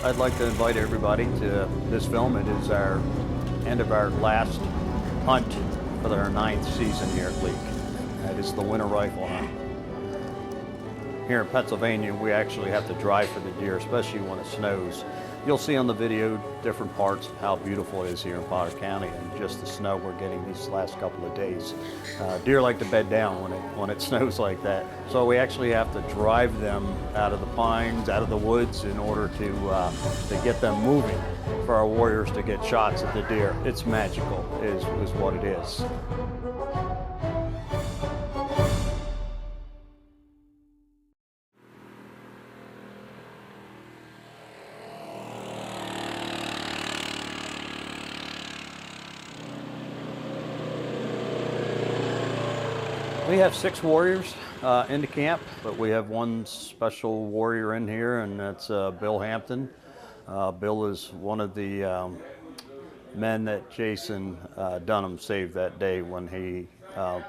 I'd like to invite everybody to this film. It is our end of our last hunt for our 9th season here at LEEK. That is the winter rifle hunt. Here in Pennsylvania, we actually have to drive for the deer, especially when it snows. You'll see on the video different parts of how beautiful it is here in Potter County, and just the snow we're getting these last couple of days. Deer like to bed down when it snows like that. So we actually have to drive them out of the pines, out of the woods, in order to get them moving for our warriors to get shots at the deer. It's magical, is what it is. We have 6 warriors in the camp, but we have one special warrior in here, and that's Bill Hampton. Bill is one of the men that Jason Dunham saved that day when he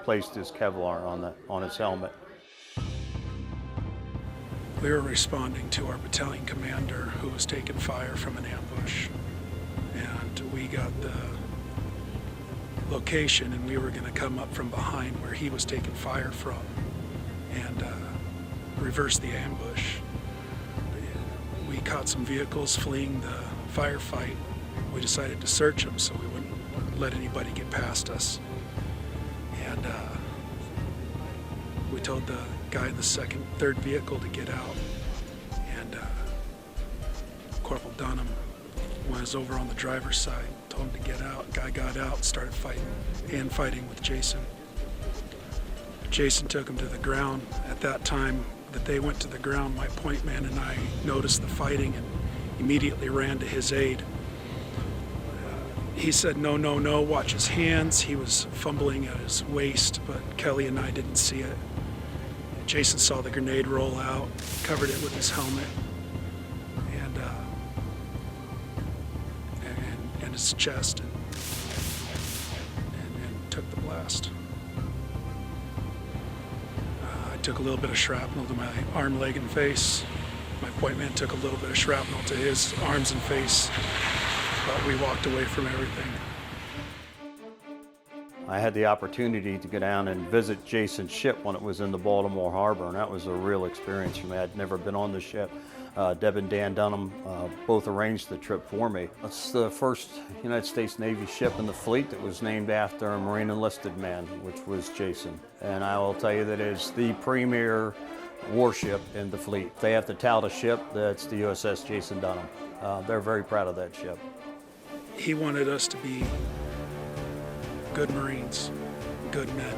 placed his Kevlar on his helmet. We were responding to our battalion commander who was taking fire from an ambush, and we got the location, and we were going to come up from behind where he was taking fire from and reverse the ambush. We caught some vehicles fleeing the firefight. We decided to search them so we wouldn't let anybody get past us. And we told the guy in the third vehicle to get out. And Corporal Dunham was over on the driver's side, told him to get out. Guy got out and started fighting with Jason. Jason took him to the ground. At that time that they went to the ground, my point man and I noticed the fighting and immediately ran to his aid. He said, "No, no, no, watch his hands." He was fumbling at his waist, but Kelly and I didn't see it. Jason saw the grenade roll out, covered it with his helmet, and his chest, and took the blast. I took a little bit of shrapnel to my arm, leg, and face. My point man took a little bit of shrapnel to his arms and face, but we walked away from everything. I had the opportunity to go down and visit Jason's ship when it was in the Baltimore Harbor, and that was a real experience for me. I'd never been on the ship. Deb and Dan Dunham both arranged the trip for me. It's the first United States Navy ship in the fleet that was named after a Marine enlisted man, which was Jason. And I will tell you that it is the premier warship in the fleet. They have to tout a ship, that's the USS Jason Dunham. They're very proud of that ship. He wanted us to be good Marines, good men.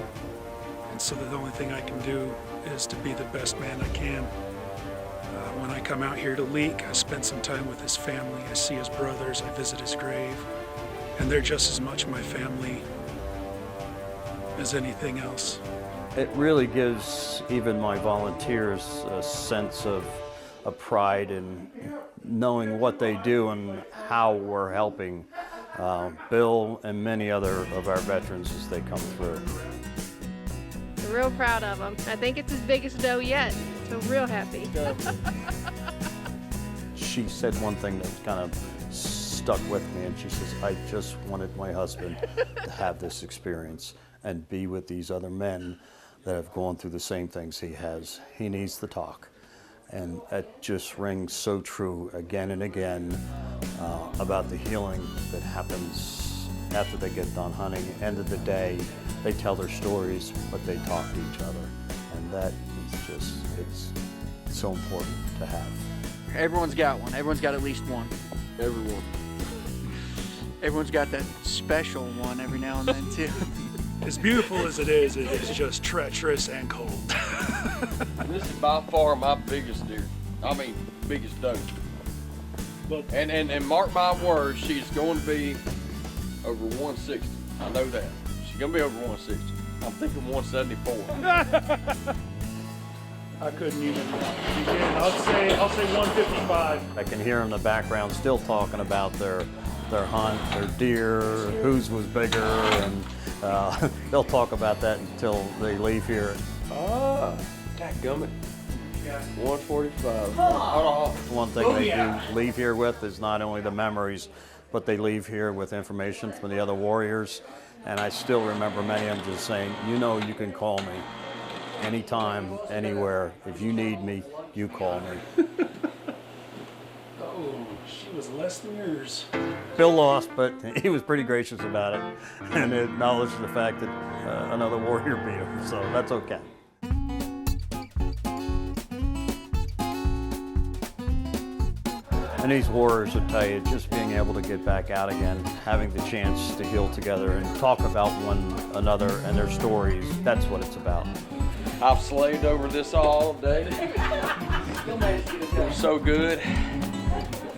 And so the only thing I can do is to be the best man I can. When I come out here to LEEK, I spend some time with his family. I see his brothers, I visit his grave, and they're just as much my family as anything else. It really gives even my volunteers a sense of pride in knowing what they do and how we're helping Bill and many other of our veterans as they come through. We're real proud of him. I think it's his biggest doe yet, so real happy. She said one thing that kind of stuck with me, and she says, "I just wanted my husband to have this experience and be with these other men that have gone through the same things he has. He needs to talk." And that just rings so true again and again about the healing that happens after they get done hunting. At the end of the day, they tell their stories, but they talk to each other. And that is just, it's so important to have. Everyone's got one. Everyone's got at least one. Everyone. Everyone's got that special one every now and then, too. As beautiful as it is just treacherous and cold. This is by far my biggest deer. I mean, biggest doe. But, and mark my words, she's going to be over 160. I know that. She's going to be over 160. I'm thinking 174. I couldn't even begin. I'll say 155. I can hear in the background still talking about their hunt, their deer, whose was bigger, and they'll talk about that until they leave here. Dadgummit. 145. Hold on. One thing they do leave here with is not only the memories, but they leave here with information from the other warriors. And I still remember many of them just saying, you know, you can call me anytime, anywhere. If you need me, you call me. Oh, she was less than yours. Bill lost, but he was pretty gracious about it and acknowledged the fact that another warrior beat him, so that's okay. And these warriors will tell you, just being able to get back out again, having the chance to heal together and talk about one another and their stories, that's what it's about. I've slaved over this all day. So good.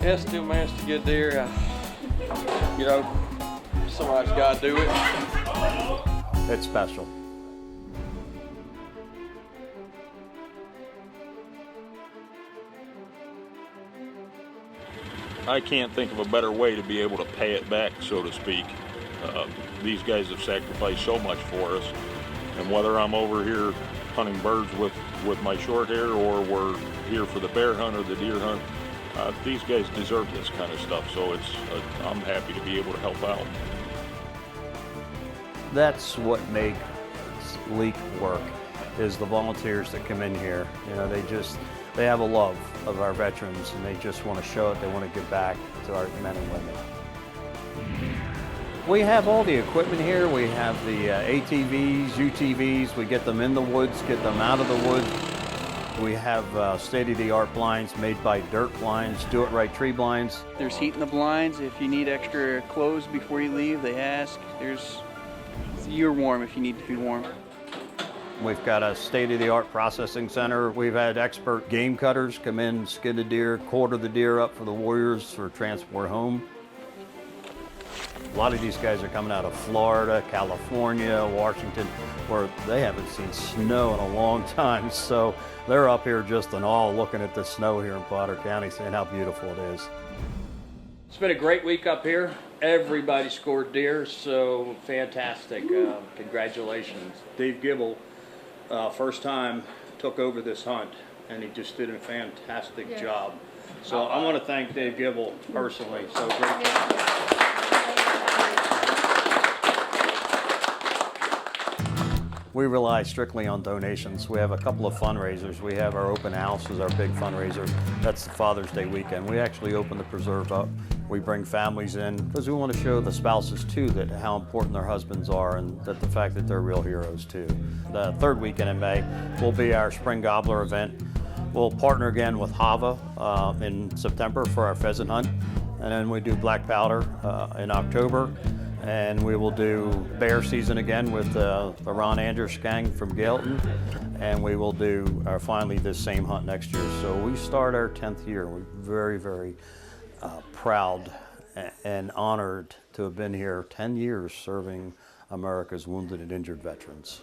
Yeah, still managed to get there. You know, somebody's got to do it. It's special. I can't think of a better way to be able to pay it back, so to speak. These guys have sacrificed so much for us, and whether I'm over here hunting birds with my short hair or we're here for the bear hunt or the deer hunt, these guys deserve this kind of stuff, so I'm happy to be able to help out. That's what makes LEEK work, is the volunteers that come in here. You know, they have a love of our veterans and they just want to show it. They want to give back to our men and women. We have all the equipment here. We have the ATVs, UTVs. We get them in the woods, get them out of the woods. We have state-of-the-art blinds made by Dirt Blinds, do-it-right tree blinds. There's heat in the blinds. If you need extra clothes before you leave, they ask. You're warm if you need to be warm. We've got a state-of-the-art processing center. We've had expert game cutters come in, skin the deer, quarter the deer up for the warriors for transport home. A lot of these guys are coming out of Florida, California, Washington, where they haven't seen snow in a long time. So they're up here just in awe looking at the snow here in Potter County, saying how beautiful it is. It's been a great week up here. Everybody scored deer, so fantastic. Congratulations. Dave Gibble, first time took over this hunt, and he just did a fantastic job. So I want to thank Dave Gibble personally. So great job. We rely strictly on donations. We have a couple of fundraisers. We have our open house is our big fundraiser. That's the Father's Day weekend. We actually open the preserve up. We bring families in because we want to show the spouses too that how important their husbands are and that the fact that they're real heroes too. The third weekend in May will be our Spring Gobbler event. We'll partner again with Hava in September for our pheasant hunt. And then we do black powder in October. And we will do bear season again with the Ron Andrews gang from Gailton. And we will do finally this same hunt next year. So we start our 10th year. We're very, very proud and honored to have been here 10 years serving America's wounded and injured veterans.